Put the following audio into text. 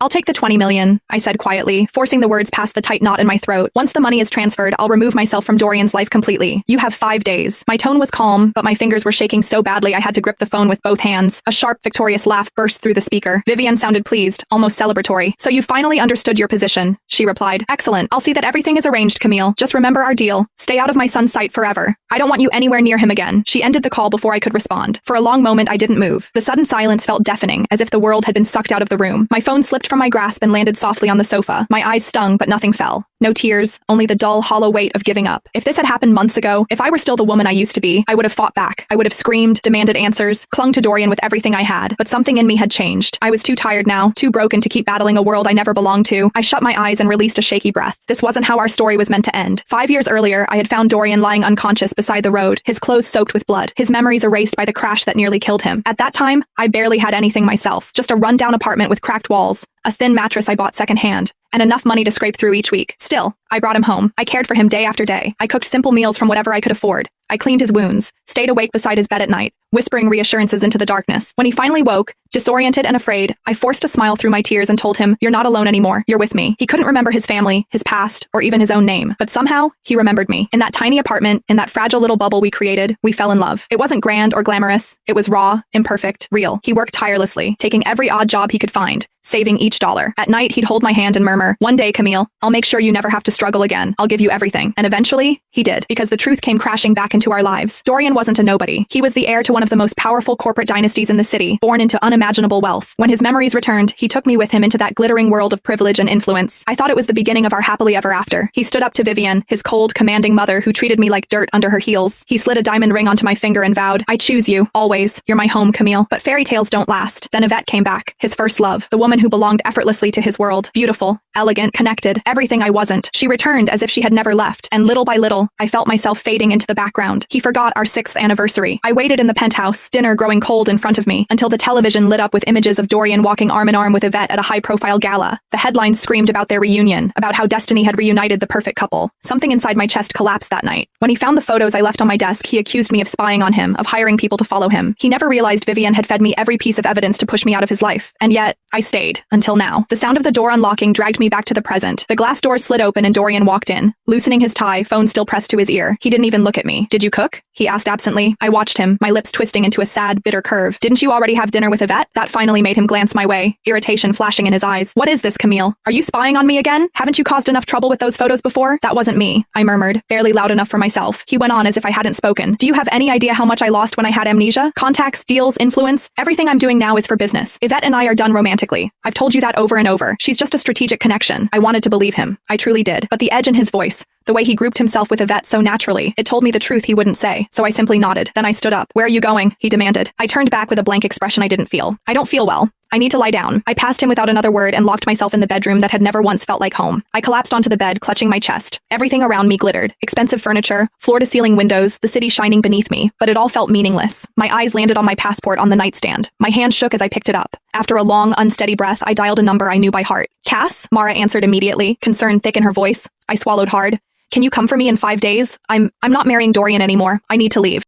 I'll take the 20 million, I said quietly, forcing the words past the tight knot in my throat. Once the money is transferred, I'll remove myself from Dorian's life completely. You have 5 days. My tone was calm, but my fingers were shaking so badly I had to grip the phone with both hands. A sharp, victorious laugh burst through the speaker. Vivian sounded pleased, almost celebratory. So you finally understood your position, she replied. Excellent. I'll see that everything is arranged, Camille. Just remember our deal. Stay out of my son's sight forever. I don't want you anywhere near him again. She ended the call before I could respond. For a long moment, I didn't move. The sudden silence felt deafening, as if the world had been sucked out of the room. My phone slipped from my grasp and landed softly on the sofa. My eyes stung, but nothing fell. No tears, only the dull, hollow weight of giving up. If this had happened months ago, if I were still the woman I used to be, I would have fought back. I would have screamed, demanded answers, clung to Dorian with everything I had. But something in me had changed. I was too tired now, too broken to keep battling a world I never belonged to. I shut my eyes and released a shaky breath. This wasn't how our story was meant to end. 5 years earlier, I had found Dorian lying unconscious beside the road, his clothes soaked with blood, his memories erased by the crash that nearly killed him. At that time, I barely had anything myself, just a rundown apartment with cracked walls, a thin mattress I bought secondhand, and enough money to scrape through each week. Still, I brought him home. I cared for him day after day. I cooked simple meals from whatever I could afford. I cleaned his wounds, stayed awake beside his bed at night, whispering reassurances into the darkness. When he finally woke, disoriented and afraid, I forced a smile through my tears and told him, "You're not alone anymore. You're with me." He couldn't remember his family, his past, or even his own name. But somehow, he remembered me. In that tiny apartment, in that fragile little bubble we created, we fell in love. It wasn't grand or glamorous. It was raw, imperfect, real. He worked tirelessly, taking every odd job he could find, saving each dollar. At night, he'd hold my hand and murmur, "One day, Camille, I'll make sure you never have to struggle again. I'll give you everything." And eventually, he did, because the truth came crashing back into our lives. Dorian wasn't a nobody. He was the heir to one of the most powerful corporate dynasties in the city, born into unimaginable wealth. When his memories returned, he took me with him into that glittering world of privilege and influence. I thought it was the beginning of our happily ever after. He stood up to Vivian, his cold, commanding mother who treated me like dirt under her heels. He slid a diamond ring onto my finger and vowed, "I choose you, always. You're my home, Camille." But fairy tales don't last. Then Yvette came back, his first love, the woman who belonged effortlessly to his world. Beautiful, elegant, connected, everything I wasn't. She returned as if she had never left, and little by little, I felt myself fading into the background. He forgot our 6th anniversary. I waited in the penthouse, dinner growing cold in front of me, until the television lit up with images of Dorian walking arm in arm with Yvette at a high-profile gala. The headlines screamed about their reunion, about how destiny had reunited the perfect couple. Something inside my chest collapsed that night. When he found the photos I left on my desk, he accused me of spying on him, of hiring people to follow him. He never realized Vivian had fed me every piece of evidence to push me out of his life. And yet, I stayed, until now. The sound of the door unlocking dragged me back to the present. The glass door slid open and Dorian walked in, loosening his tie, phone still pressed to his ear. He didn't even look at me. "Did you cook?" he asked absently. I watched him, my lips twisting into a sad, bitter curve. "Didn't you already have dinner with Yvette?" That finally made him glance my way, irritation flashing in his eyes. "What is this, Camille? Are you spying on me again? Haven't you caused enough trouble with those photos before?" "That wasn't me," I murmured, barely loud enough for myself. He went on as if I hadn't spoken. "Do you have any idea how much I lost when I had amnesia? Contacts, deals, influence? Everything I'm doing now is for business. Yvette and I are done romantically. I've told you that over and over. She's just a strategic connection." I wanted to believe him. I truly did. But the edge in his voice, the way he grouped himself with Yvette so naturally, it told me the truth he wouldn't say. So I simply nodded. Then I stood up. "Where are you going?" he demanded. I turned back with a blank expression I didn't feel. "I don't feel well. I need to lie down." I passed him without another word and locked myself in the bedroom that had never once felt like home. I collapsed onto the bed, clutching my chest. Everything around me glittered. Expensive furniture, floor-to-ceiling windows, the city shining beneath me. But it all felt meaningless. My eyes landed on my passport on the nightstand. My hand shook as I picked it up. After a long, unsteady breath, I dialed a number I knew by heart. "Cass?" Mara answered immediately, concern thick in her voice. I swallowed hard. "Can you come for me in 5 days? I'm not marrying Dorian anymore. I need to leave."